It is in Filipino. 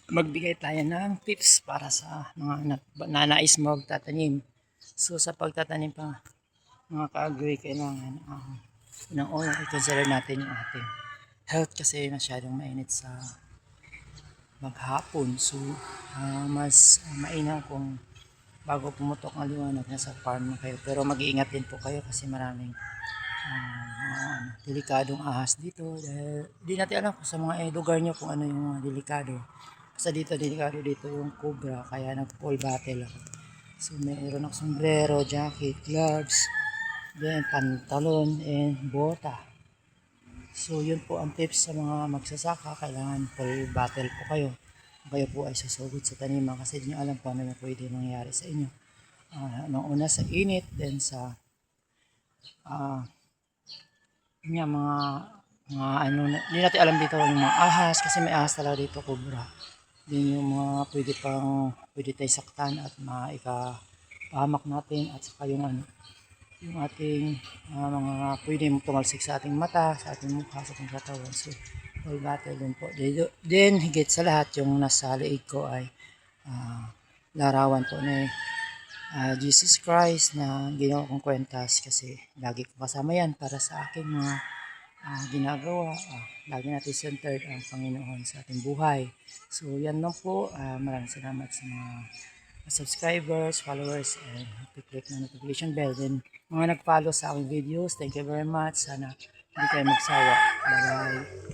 Magbigay tayo ng tips para sa mga nanais magtatanim. So sa pagtatanim pa mga ka-agree, kailangan unang-una i-consider natin yung ating health kasi masyadong mainit sa maghapon. So mas mainam kung bago pumutok ang liwanag nasa farm na kayo. Pero mag-iingat din po kayo kasi maraming delikadong ahas dito dahil di natin alam kung sa mga lugar nyo kung ano yung mga delikado. Basta dito delikado dito yung cobra, kaya nag-full battle ako. So mayroon akong sombrero, jacket, gloves, then pantalon and bota. So yun po ang tips sa mga magsasaka, kailangan full battle po kayo. Kayo po ay susugod sa taniman kasi di nyo alam kung ano yung pwede mangyari sa inyo. Nung una sa init, then sa mga ano, hindi natin alam dito yung mga ahas kasi may ahas talaga dito, cobra. Din yung mga pwede tayo saktan at maikapahamak natin at saka yung yung ating mga pwede tumalsik sa ating mata, sa ating mukha, sa ating katawan. So, all battle din po. Then, higit sa lahat, yung nasa liig ko ay larawan po ni Jesus Christ na ginawa kong kwentas kasi lagi ko kasama yan para sa aking mga ginagawa. Lagi natin centered ang Panginoon sa ating buhay. So yan lang po. Maraming salamat sa mga subscribers, followers, and click na notification bell. Then mga nag-follow sa aking videos, thank you very much. Sana hindi kayo magsawa. Bye bye.